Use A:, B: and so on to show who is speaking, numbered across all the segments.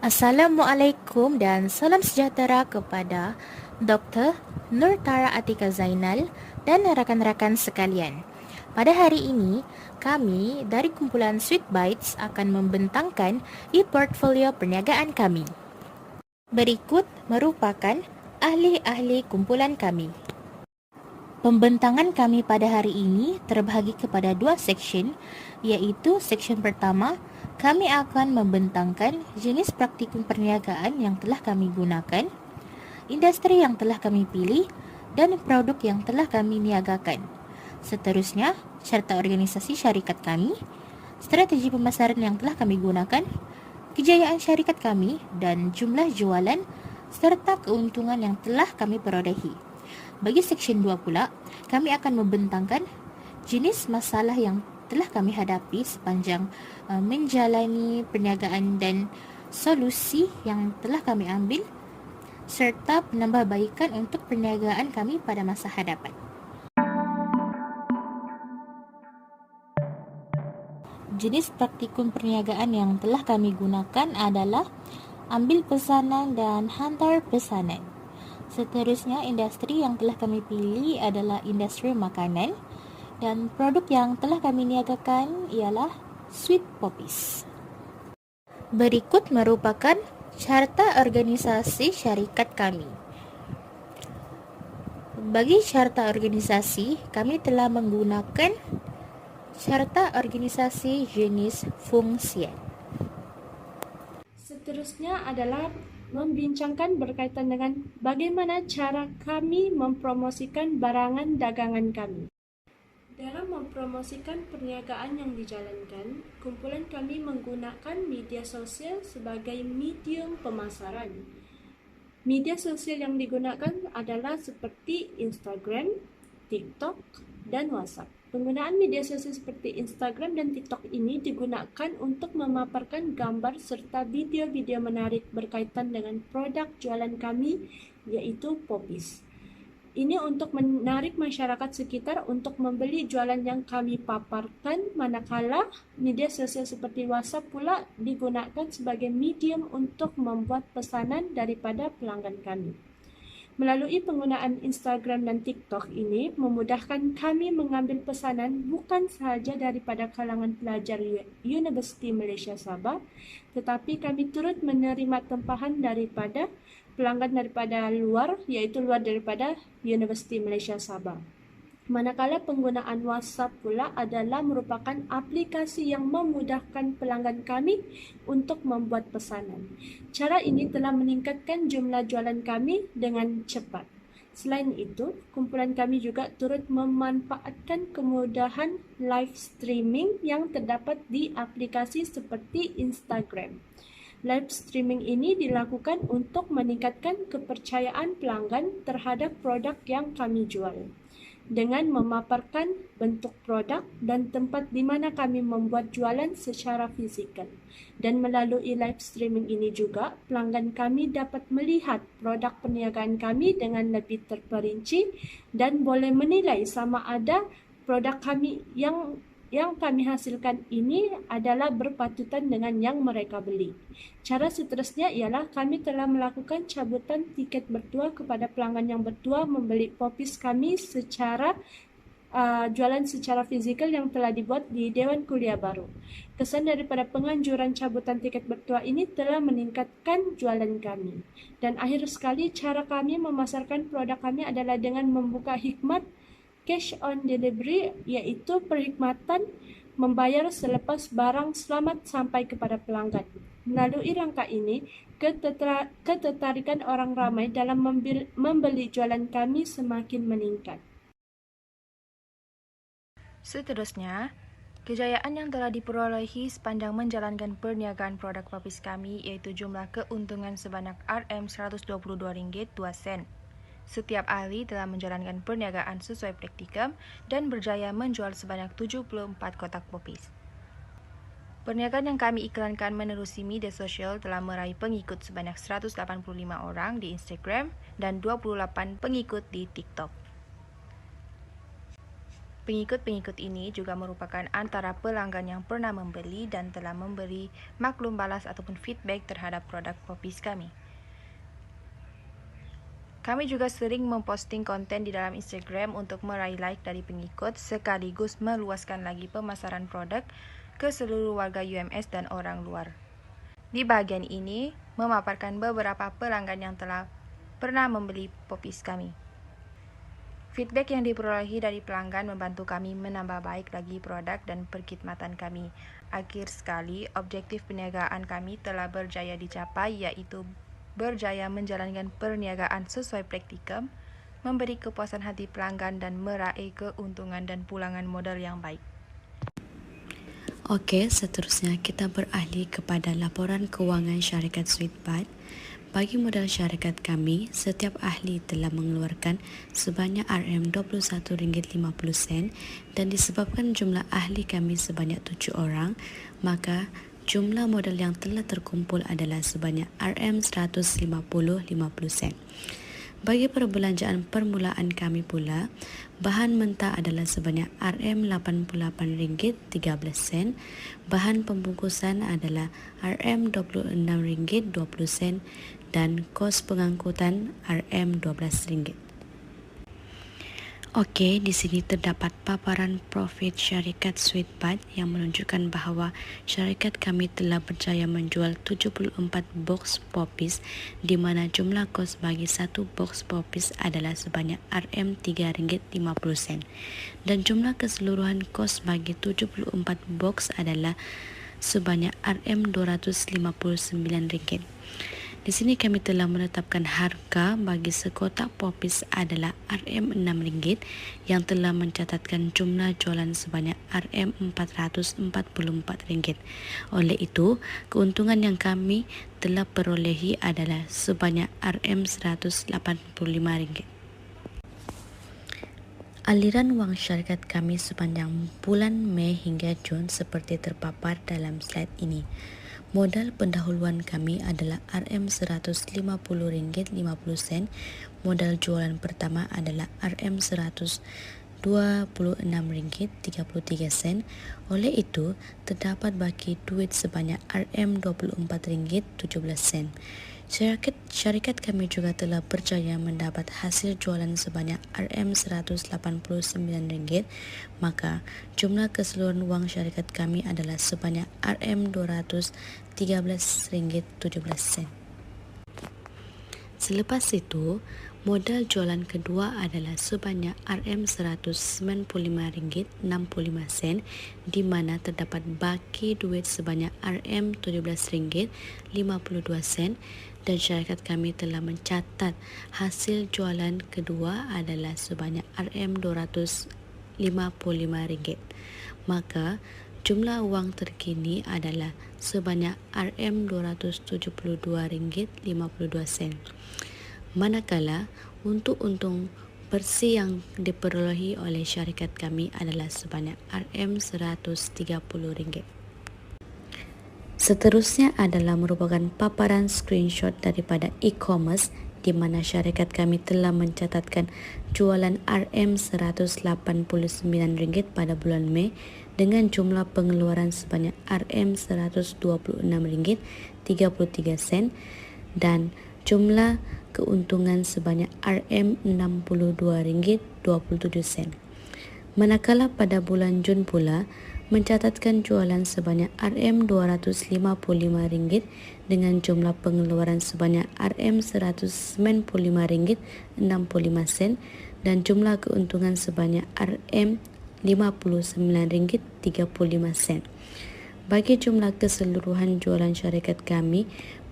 A: Assalamualaikum dan salam sejahtera kepada Dr. Nur Tara Atika Zainal dan rakan-rakan sekalian. Pada hari ini, kami dari kumpulan Sweet Bites akan membentangkan e-portfolio perniagaan kami. Berikut merupakan ahli-ahli kumpulan kami. Pembentangan kami pada hari ini terbahagi kepada dua seksyen, iaitu seksyen pertama, kami akan membentangkan jenis praktikum perniagaan yang telah kami gunakan, industri yang telah kami pilih dan produk yang telah kami niagakan. Seterusnya, syarta organisasi syarikat kami, strategi pemasaran yang telah kami gunakan, kejayaan syarikat kami dan jumlah jualan serta keuntungan yang telah kami perolehi. Bagi seksyen 2 pula, kami akan membentangkan jenis masalah yang telah kami hadapi sepanjang menjalani perniagaan dan solusi yang telah kami ambil serta penambahbaikan untuk perniagaan kami pada masa hadapan. Jenis praktikum perniagaan yang telah kami gunakan adalah ambil pesanan dan hantar pesanan. Seterusnya, industri yang telah kami pilih adalah industri makanan dan produk yang telah kami niagakan ialah Sweet Poppies. Berikut merupakan syarta organisasi syarikat kami. Bagi syarta organisasi, kami telah menggunakan syarta organisasi jenis fungsian.
B: Seterusnya adalah membincangkan berkaitan dengan bagaimana cara kami mempromosikan barangan dagangan kami. Dalam mempromosikan perniagaan yang dijalankan, kumpulan kami menggunakan media sosial sebagai medium pemasaran. Media sosial yang digunakan adalah seperti Instagram, TikTok, dan WhatsApp. Penggunaan media sosial seperti Instagram dan TikTok ini digunakan untuk memaparkan gambar serta video-video menarik berkaitan dengan produk jualan kami, yaitu Poppies. Ini untuk menarik masyarakat sekitar untuk membeli jualan yang kami paparkan, manakala media sosial seperti WhatsApp pula digunakan sebagai medium untuk membuat pesanan daripada pelanggan kami. Melalui penggunaan Instagram dan TikTok ini memudahkan kami mengambil pesanan bukan sahaja daripada kalangan pelajar Universiti Malaysia Sabah, tetapi kami turut menerima tempahan daripada pelanggan daripada luar, iaitu luar daripada Universiti Malaysia Sabah. Manakala penggunaan WhatsApp pula adalah merupakan aplikasi yang memudahkan pelanggan kami untuk membuat pesanan. Cara ini telah meningkatkan jumlah jualan kami dengan cepat. Selain itu, kumpulan kami juga turut memanfaatkan kemudahan live streaming yang terdapat di aplikasi seperti Instagram. Live streaming ini dilakukan untuk meningkatkan kepercayaan pelanggan terhadap produk yang kami jual, dengan memaparkan bentuk produk dan tempat di mana kami membuat jualan secara fizikal. Dan melalui live streaming ini juga, pelanggan kami dapat melihat produk perniagaan kami dengan lebih terperinci dan boleh menilai sama ada produk kami yang kami hasilkan ini adalah berpatutan dengan yang mereka beli. Cara seterusnya ialah kami telah melakukan cabutan tiket bertua kepada pelanggan yang bertua membeli Poppies kami secara jualan secara fizikal yang telah dibuat di Dewan Kuliah Baru. Kesan daripada penganjuran cabutan tiket bertua ini telah meningkatkan jualan kami. Dan akhir sekali, cara kami memasarkan produk kami adalah dengan membuka hikmat cash on delivery, iaitu perkhidmatan membayar selepas barang selamat sampai kepada pelanggan. Melalui rangka ini, ketertarikan orang ramai dalam membeli jualan kami semakin meningkat.
C: Seterusnya, kejayaan yang telah diperolehi sepanjang menjalankan perniagaan produk Poppies kami iaitu jumlah keuntungan sebanyak RM122.02. Setiap ahli telah menjalankan perniagaan sesuai praktikum dan berjaya menjual sebanyak 74 kotak Poppies. Perniagaan yang kami iklankan menerusi media sosial telah meraih pengikut sebanyak 185 orang di Instagram dan 28 pengikut di TikTok. Pengikut-pengikut ini juga merupakan antara pelanggan yang pernah membeli dan telah memberi maklum balas ataupun feedback terhadap produk Poppies kami. Kami juga sering memposting konten di dalam Instagram untuk meraih like dari pengikut sekaligus meluaskan lagi pemasaran produk ke seluruh warga UMS dan orang luar. Di bahagian ini, memaparkan beberapa pelanggan yang telah pernah membeli Poppies kami. Feedback yang diperolehi dari pelanggan membantu kami menambah baik lagi produk dan perkhidmatan kami. Akhir sekali, objektif perniagaan kami telah berjaya dicapai, iaitu berjaya menjalankan perniagaan sesuai praktikum, memberi kepuasan hati pelanggan dan meraih keuntungan dan pulangan modal yang baik.
D: Okey, seterusnya kita beralih kepada laporan kewangan syarikat Sweetbud. Bagi modal syarikat kami, setiap ahli telah mengeluarkan sebanyak RM21.50 dan disebabkan jumlah ahli kami sebanyak 7 orang, maka jumlah modal yang telah terkumpul adalah sebanyak RM150.50. Bagi perbelanjaan permulaan kami pula, bahan mentah adalah sebanyak RM88.13, bahan pembungkusan adalah RM26.20 dan kos pengangkutan RM12. Okey, di sini terdapat paparan profit syarikat Sweetbud yang menunjukkan bahawa syarikat kami telah berjaya menjual 74 box Poppies di mana jumlah kos bagi satu box Poppies adalah sebanyak RM3.50 dan jumlah keseluruhan kos bagi 74 box adalah sebanyak RM259. Di sini kami telah menetapkan harga bagi sekotak Poppies adalah RM6 yang telah mencatatkan jumlah jualan sebanyak RM444. Oleh itu, keuntungan yang kami telah perolehi adalah sebanyak RM185. Aliran wang syarikat kami sepanjang bulan Mei hingga Jun seperti terpapar dalam slide ini. Modal pendahuluan kami adalah RM150.50. Modal jualan pertama adalah RM126.33. Oleh itu, terdapat baki duit sebanyak RM24.17. Syarikat kami juga telah berjaya mendapat hasil jualan sebanyak RM189, maka jumlah keseluruhan wang syarikat kami adalah sebanyak RM213.17. Selepas itu, modal jualan kedua adalah sebanyak RM195.65 di mana terdapat baki duit sebanyak RM17.52 dan syarikat kami telah mencatat hasil jualan kedua adalah sebanyak RM255. Maka jumlah wang terkini adalah sebanyak RM272.52. Manakala untuk untung bersih yang diperolehi oleh syarikat kami adalah sebanyak RM130. Seterusnya adalah merupakan paparan screenshot daripada e-commerce di mana syarikat kami telah mencatatkan jualan RM189 pada bulan Mei dengan jumlah pengeluaran sebanyak RM126.33 dan jumlah keuntungan sebanyak RM62.27. Manakala pada bulan Jun pula mencatatkan jualan sebanyak RM255 dengan jumlah pengeluaran sebanyak RM195.65 dan jumlah keuntungan sebanyak RM59.35. Bagi jumlah keseluruhan jualan syarikat kami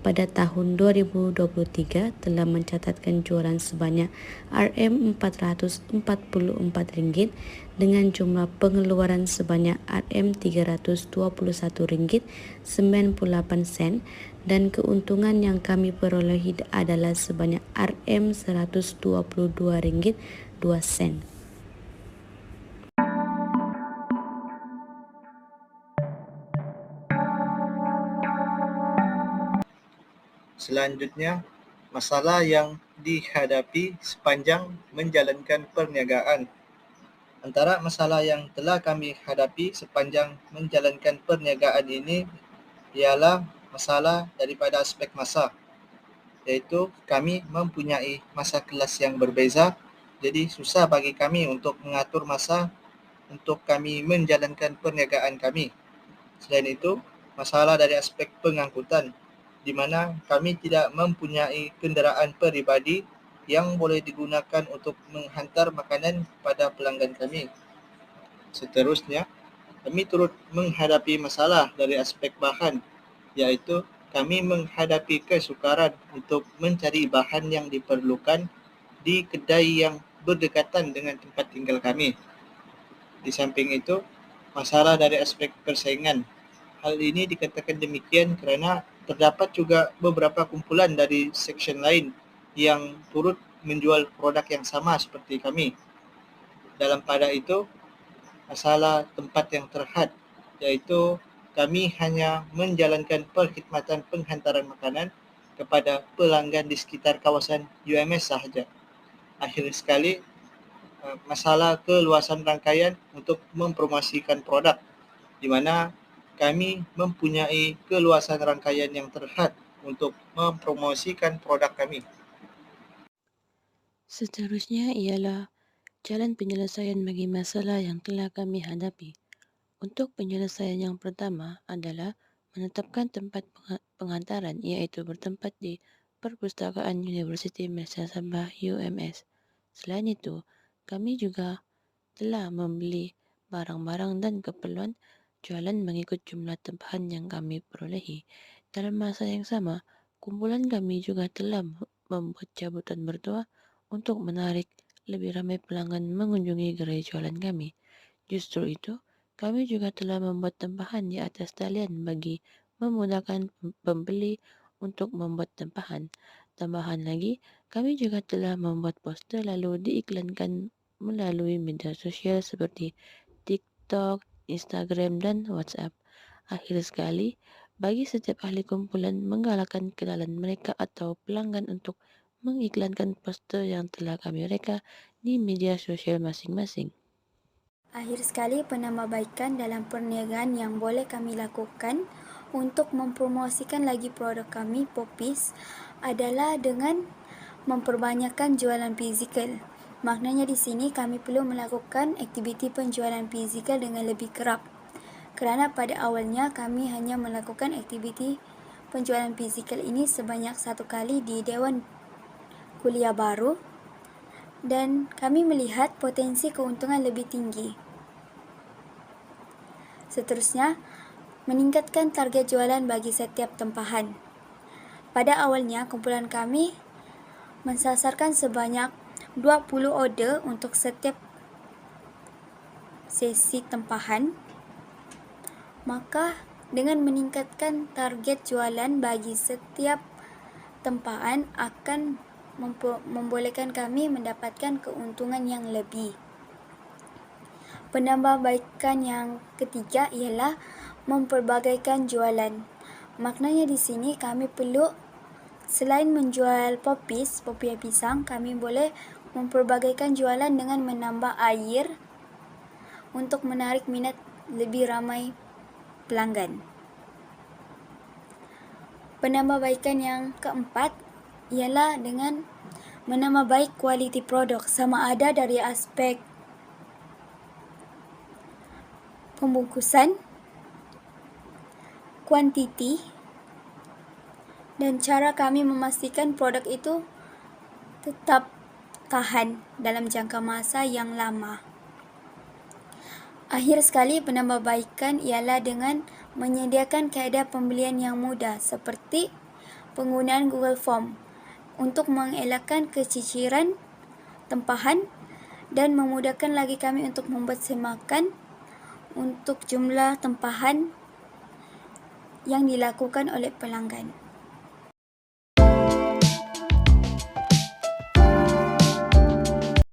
D: pada tahun 2023 telah mencatatkan jualan sebanyak RM444 dengan jumlah pengeluaran sebanyak RM321.98 dan keuntungan yang kami perolehi adalah sebanyak RM122.02.
E: Selanjutnya, masalah yang dihadapi sepanjang menjalankan perniagaan. Antara masalah yang telah kami hadapi sepanjang menjalankan perniagaan ini ialah masalah daripada aspek masa, iaitu kami mempunyai masa kelas yang berbeza, jadi susah bagi kami untuk mengatur masa untuk kami menjalankan perniagaan kami. Selain itu, masalah dari aspek pengangkutan, di mana kami tidak mempunyai kenderaan peribadi yang boleh digunakan untuk menghantar makanan kepada pelanggan kami. Seterusnya, kami turut menghadapi masalah dari aspek bahan, iaitu kami menghadapi kesukaran untuk mencari bahan yang diperlukan di kedai yang berdekatan dengan tempat tinggal kami. Di samping itu, masalah dari aspek persaingan. Hal ini dikatakan demikian kerana terdapat juga beberapa kumpulan dari seksyen lain yang turut menjual produk yang sama seperti kami. Dalam pada itu, masalah tempat yang terhad, iaitu kami hanya menjalankan perkhidmatan penghantaran makanan kepada pelanggan di sekitar kawasan UMS sahaja. Akhir sekali, masalah keluasan rangkaian untuk mempromosikan produk, di mana kami mempunyai keluasan rangkaian yang terhad untuk mempromosikan produk kami.
D: Seterusnya ialah jalan penyelesaian bagi masalah yang telah kami hadapi. Untuk penyelesaian yang pertama adalah menetapkan tempat penghantaran, iaitu bertempat di Perpustakaan Universiti Malaysia Sabah UMS. Selain itu, kami juga telah membeli barang-barang dan keperluan jualan mengikut jumlah tempahan yang kami perolehi. Dalam masa yang sama, kumpulan kami juga telah membuat cabutan bertuah untuk menarik lebih ramai pelanggan mengunjungi gerai jualan kami. Justru itu, kami juga telah membuat tempahan di atas talian bagi memudahkan pembeli untuk membuat tempahan. Tambahan lagi, kami juga telah membuat poster lalu diiklankan melalui media sosial seperti TikTok, Instagram, dan WhatsApp. Akhir sekali, bagi setiap ahli kumpulan menggalakkan kenalan mereka atau pelanggan untuk mengiklankan poster yang telah kami reka di media sosial masing-masing.
F: Akhir sekali, penambahbaikan dalam perniagaan yang boleh kami lakukan untuk mempromosikan lagi produk kami, Poppies, adalah dengan memperbanyakkan jualan fizikal. Maknanya di sini kami perlu melakukan aktiviti penjualan fizikal dengan lebih kerap. Kerana pada awalnya kami hanya melakukan aktiviti penjualan fizikal ini sebanyak 1 kali di Dewan Kuliah Baru, dan kami melihat potensi keuntungan lebih tinggi. Seterusnya, meningkatkan target jualan bagi setiap tempahan. Pada awalnya, kumpulan kami mensasarkan sebanyak 20 order untuk setiap sesi tempahan. Maka, dengan meningkatkan target jualan bagi setiap tempahan akan membolehkan kami mendapatkan keuntungan yang lebih. Penambahbaikan yang ketiga ialah memperbagaikan jualan. Maknanya di sini kami perlu, selain menjual poppies, popiah pisang, kami boleh memperbagaikan jualan dengan menambah air untuk menarik minat lebih ramai pelanggan. Penambahbaikan yang keempat ialah dengan menambah baik kualiti produk, sama ada dari aspek pembungkusan, kuantiti, dan cara kami memastikan produk itu tetap tahan dalam jangka masa yang lama. Akhir sekali, penambahbaikan ialah dengan menyediakan kaedah pembelian yang mudah seperti penggunaan Google Form untuk mengelakkan keciciran tempahan dan memudahkan lagi kami untuk membuat semakan untuk jumlah tempahan yang dilakukan oleh pelanggan.